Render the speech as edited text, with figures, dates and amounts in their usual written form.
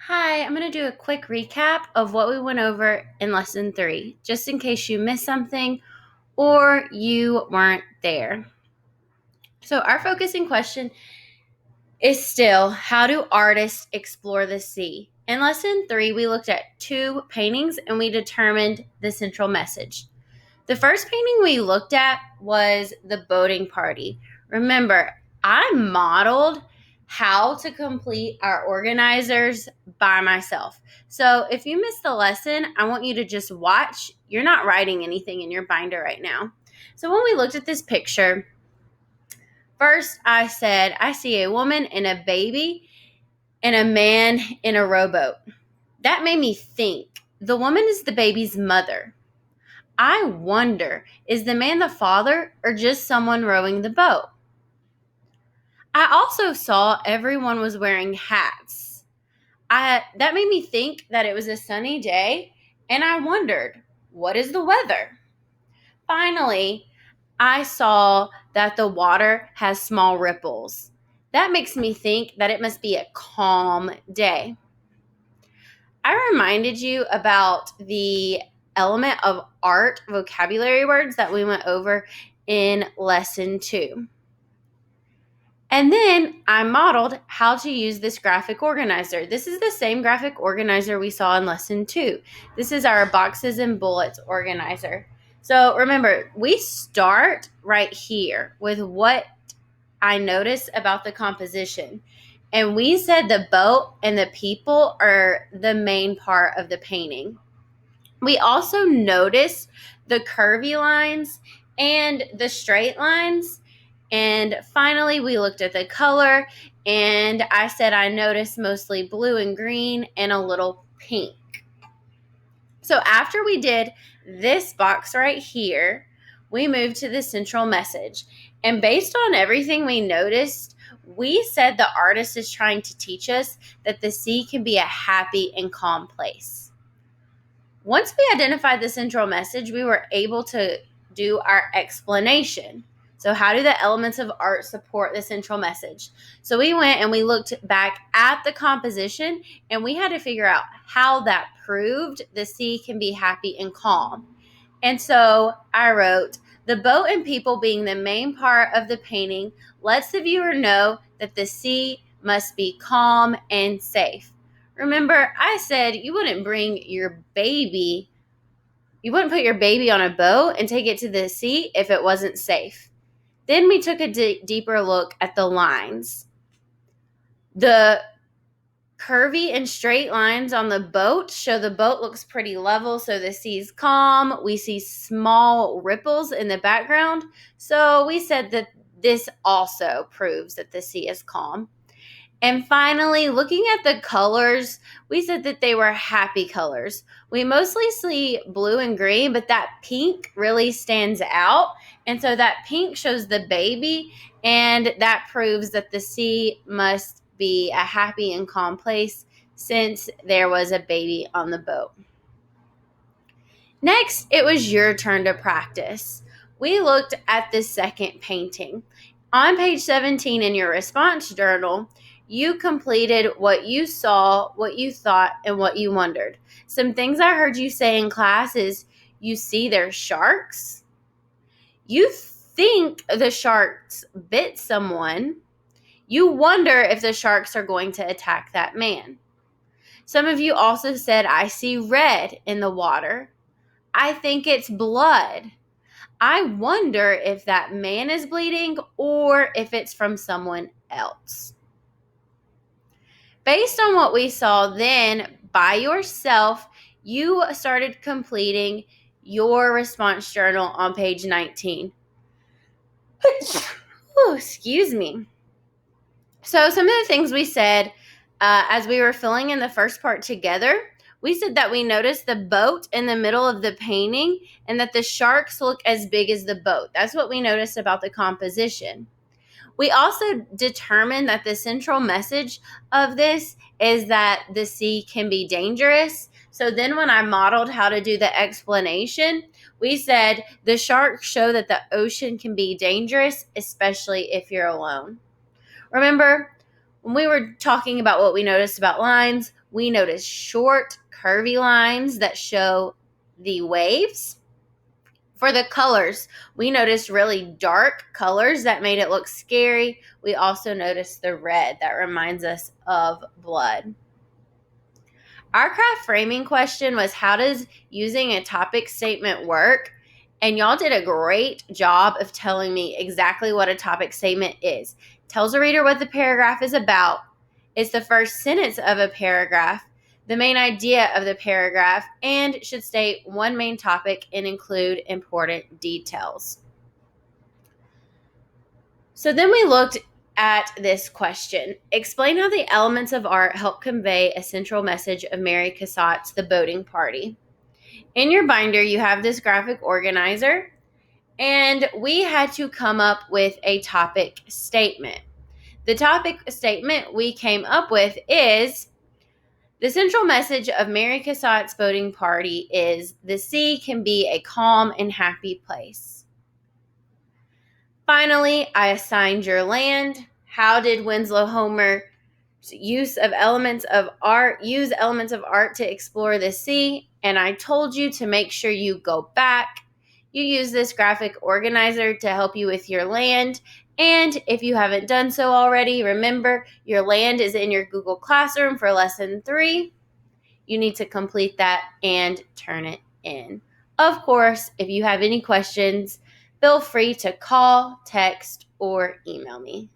Hi, I'm going to do a quick recap of what we went over in lesson 3, just in case you missed something or you weren't there. So, our focusing question is still, how do artists explore the sea? In lesson 3, we looked at 2 paintings and we determined the central message. The first painting we looked at was the boating party. Remember, I modeled how to complete our organizers by myself. So if you missed the lesson, I want you to just watch. You're not writing anything in your binder right now. So when we looked at this picture, first I said, I see a woman and a baby and a man in a rowboat. That made me think the woman is the baby's mother. I wonder, is the man the father or just someone rowing the boat? I also saw everyone was wearing hats. That made me think that it was a sunny day, and I wondered, what is the weather? Finally, I saw that the water has small ripples. That makes me think that it must be a calm day. I reminded you about the element of art vocabulary words that we went over in lesson 2. And then I modeled how to use this graphic organizer. This is the same graphic organizer we saw in lesson 2. This is our boxes and bullets organizer. So remember, we start right here with what I noticed about the composition. And we said the boat and the people are the main part of the painting. We also noticed the curvy lines and the straight lines. And finally, we looked at the color, and I said I noticed mostly blue and green and a little pink. So after we did this box right here, we moved to the central message. And based on everything we noticed, we said the artist is trying to teach us that the sea can be a happy and calm place. Once we identified the central message, we were able to do our explanation. So how do the elements of art support the central message? So we went and we looked back at the composition, and we had to figure out how that proved the sea can be happy and calm. And so I wrote, the boat and people being the main part of the painting lets the viewer know that the sea must be calm and safe. Remember, I said you wouldn't put your baby on a boat and take it to the sea if it wasn't safe. Then we took a deeper look at the lines. The curvy and straight lines on the boat show the boat looks pretty level, so the sea's calm. We see small ripples in the background, so we said that this also proves that the sea is calm. And finally, looking at the colors, we said that they were happy colors. We mostly see blue and green, but that pink really stands out. And so that pink shows the baby, and that proves that the sea must be a happy and calm place since there was a baby on the boat. Next, it was your turn to practice. We looked at the second painting. On page 17 in your response journal, you completed what you saw, what you thought, and what you wondered. Some things I heard you say in class is you see there's sharks. You think the sharks bit someone. You wonder if the sharks are going to attack that man. Some of you also said, I see red in the water. I think it's blood. I wonder if that man is bleeding or if it's from someone else. Based on what we saw then, by yourself, you started completing your response journal on page 19. Ooh, excuse me. So some of the things we said as we were filling in the first part together, we said that we noticed the boat in the middle of the painting and that the sharks look as big as the boat. That's what we noticed about the composition. We also determined that the central message of this is that the sea can be dangerous. So then when I modeled how to do the explanation, we said the sharks show that the ocean can be dangerous, especially if you're alone. Remember, when we were talking about what we noticed about lines, we noticed short, curvy lines that show the waves. For the colors, we noticed really dark colors that made it look scary. We also noticed the red that reminds us of blood. Our craft framing question was, how does using a topic statement work? And y'all did a great job of telling me exactly what a topic statement is. Tells a reader what the paragraph is about. It's the first sentence of a paragraph, the main idea of the paragraph, and should state one main topic and include important details. So then we looked at this question. Explain how the elements of art help convey a central message of Mary Cassatt's The Boating Party. In your binder, you have this graphic organizer, and we had to come up with a topic statement. The topic statement we came up with is, the central message of Mary Cassatt's Boating Party is, the sea can be a calm and happy place. Finally, I assigned your land. How did Winslow Homer use elements of art to explore the sea? And I told you to make sure you go back. You use this graphic organizer to help you with your land. And if you haven't done so already, remember your land is in your Google Classroom for lesson 3. You need to complete that and turn it in. Of course, if you have any questions, feel free to call, text, or email me.